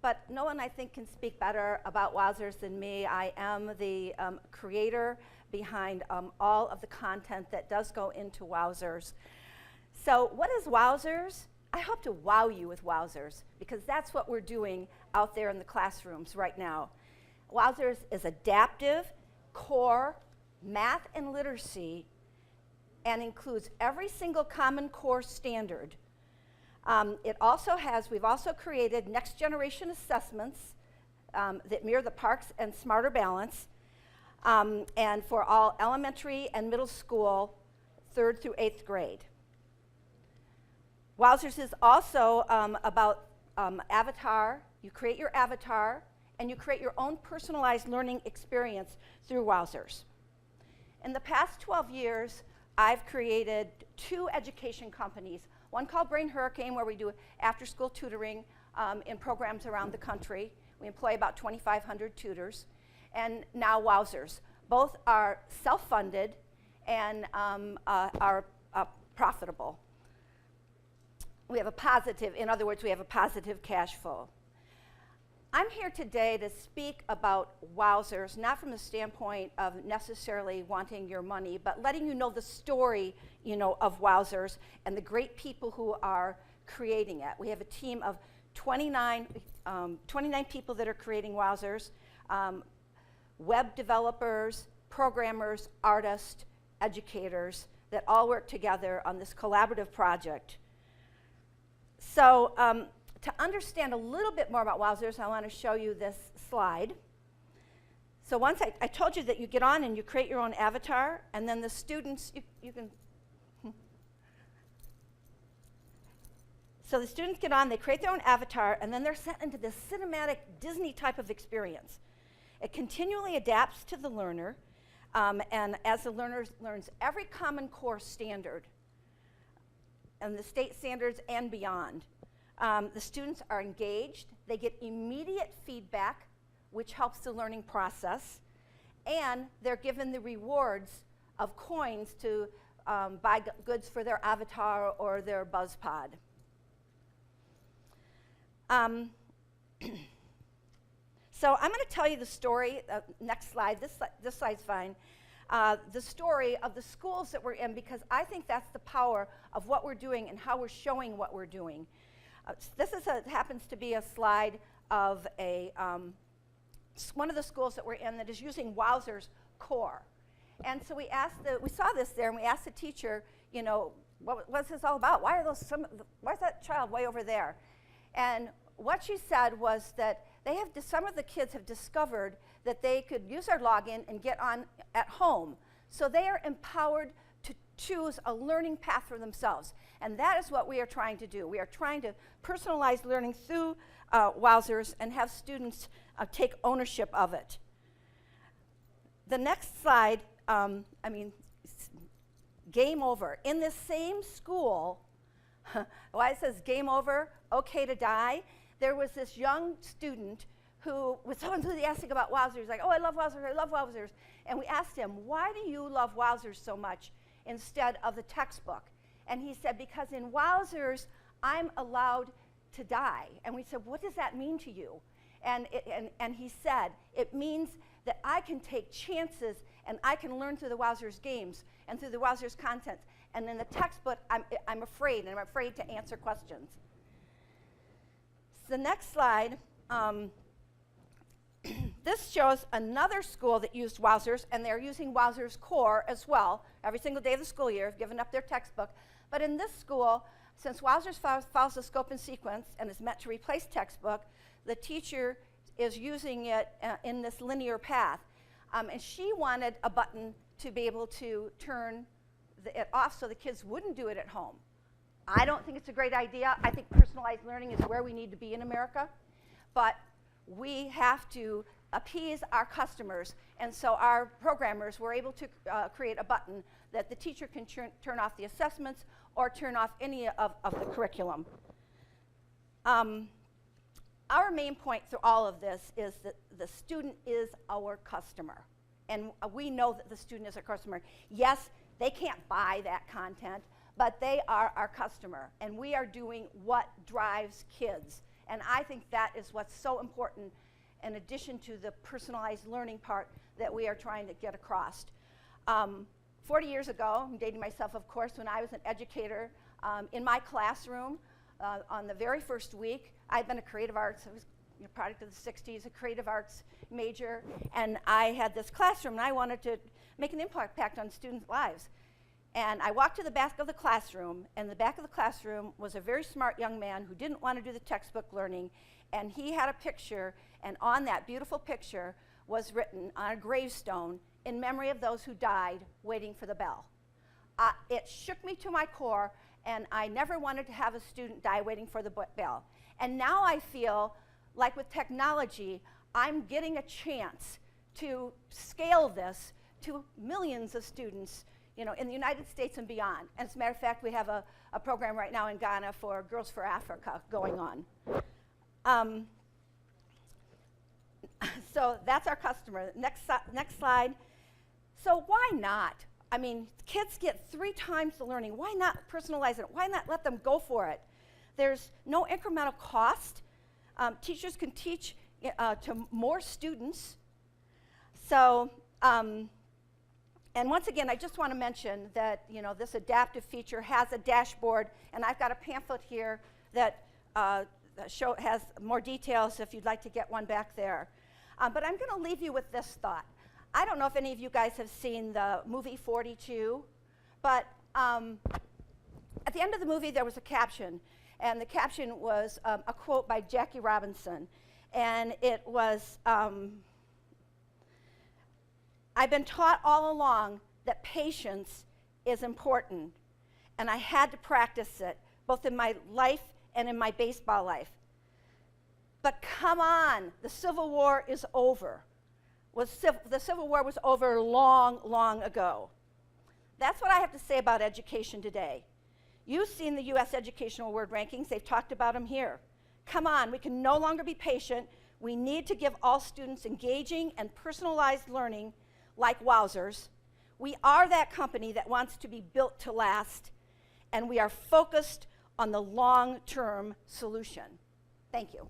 But no one, I think, can speak better about Wowzers than me. I am the creator behind all of the content that does go into Wowzers. So what is Wowzers? I hope to wow you with Wowzers, because that's what we're doing out there in the classrooms right now. Wowzers is adaptive, core, math and literacy, and includes every single Common Core standard. We've also created next generation assessments that mirror the Parks and Smarter Balance, and for all elementary and middle school, 3rd through 8th grade. Wowzers is also about avatar. You create your avatar, and you create your own personalized learning experience through Wowzers. In the past 12 years, I've created 2 education companies, one called Brain Hurricane, where we do after-school tutoring in programs around the country. We employ about 2,500 tutors. And now Wowzers. Both are self-funded and are profitable. We have a positive, in other words, we have a positive cash flow. I'm here today to speak about Wowzers, not from the standpoint of necessarily wanting your money, but letting you know the story, of Wowzers and the great people who are creating it. We have a team of 29 people that are creating Wowzers, web developers, programmers, artists, educators, that all work together on this collaborative project. So to understand a little bit more about Wowzers, I want to show you this slide. So once I told you that you get on and you create your own avatar, and then the students, you can. So the students get on, they create their own avatar, and then they're sent into this cinematic Disney type of experience. It continually adapts to the learner, and as the learner learns every Common Core standard, and the state standards and beyond, the students are engaged, they get immediate feedback, which helps the learning process, and they're given the rewards of coins to buy goods for their avatar or their BuzzPod. So I'm going to tell you the story, next slide, this slide's fine, the story of the schools that we're in, because I think that's the power of what we're doing and how we're showing what we're doing. This happens to be a slide of one of the schools that we're in that is using Wowzers Core. And so we saw this there, and we asked the teacher, what's this all about? Why is that child way over there? And what she said was that some of the kids have discovered that they could use their login and get on at home. So they are empowered to choose a learning path for themselves. And that is what we are trying to do. We are trying to personalize learning through Wowzers and have students take ownership of it. The next slide, game over. In this same school, why it says game over, okay to die, there was this young student who was so enthusiastic about Wowzers, like, oh, I love Wowzers, I love Wowzers. And we asked him, why do you love Wowzers so much instead of the textbook? And he said, because in Wowzers, I'm allowed to die. And we said, what does that mean to you? And he said, it means that I can take chances and I can learn through the Wowzers games and through the Wowzers content. And in the textbook, I'm afraid, and I'm afraid to answer questions. So the next slide, this shows another school that used Wowzers, and they're using Wowzers Core as well. Every single day of the school year, have given up their textbook. But in this school, since Wowzers follows the scope and sequence and is meant to replace textbook, the teacher is using it in this linear path. And she wanted a button to be able to turn it off so the kids wouldn't do it at home. I don't think it's a great idea. I think personalized learning is where we need to be in America. But we have to appease our customers, and so our programmers were able to create a button that the teacher can turn off the assessments or turn off any of the curriculum. Our main point through all of this is that the student is our customer, and we know that the student is our customer. Yes, they can't buy that content, but they are our customer, and we are doing what drives kids. And I think that is what's so important in addition to the personalized learning part that we are trying to get across. 40 years ago, I'm dating myself, of course, when I was an educator in my classroom on the very first week, I'd been a creative arts, I was a product of the 60s, a creative arts major, and I had this classroom, and I wanted to make an impact on students' lives. And I walked to the back of the classroom, and the back of the classroom was a very smart young man who didn't want to do the textbook learning, and he had a picture, and on that beautiful picture was written on a gravestone, "In memory of those who died waiting for the bell." It shook me to my core, and I never wanted to have a student die waiting for the bell. And now I feel like with technology, I'm getting a chance to scale this to millions of students, you know, in the United States and beyond. And as a matter of fact, we have a program right now in Ghana for Girls for Africa going on. So that's our customer. Next slide. So why not? I mean, kids get 3 times the learning. Why not personalize it? Why not let them go for it? There's no incremental cost. Teachers can teach to more students. So, and once again, I just want to mention that, you know, this adaptive feature has a dashboard, and I've got a pamphlet here that has more details if you'd like to get one back there. But I'm going to leave you with this thought. I don't know if any of you guys have seen the movie 42, but at the end of the movie there was a caption, and the caption was a quote by Jackie Robinson, and it was, "I've been taught all along that patience is important, and I had to practice it, both in my life and in my baseball life. But come on, the Civil War is over. The Civil War was over long, long ago." That's what I have to say about education today. You've seen the U.S. Educational Award rankings. They've talked about them here. Come on, we can no longer be patient. We need to give all students engaging and personalized learning like Wowzers. We are that company that wants to be built to last, and we are focused on the long-term solution. Thank you.